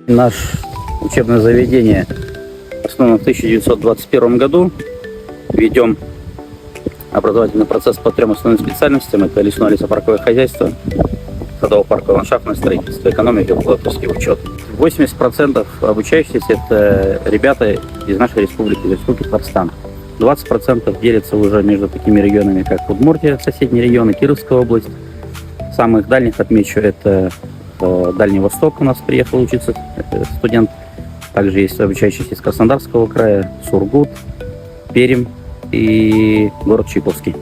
Наше учебное заведение основано в 1921 году. Ведем образовательный процесс по 3 основным специальностям. Это лесное лесопарковое хозяйство, садово-парковое ландшафтное строительство, экономика, бухгалтерский учет. 80% обучающихся это ребята из нашей республики, из Республики Татарстан. 20% делятся уже между такими регионами, как Удмуртия, соседние регионы, Кировская область. Самых дальних отмечу это Дальний Восток, у нас приехал учиться студент. Также есть обучающиеся из Краснодарского края, Сургут, Пермь и город Чайковский.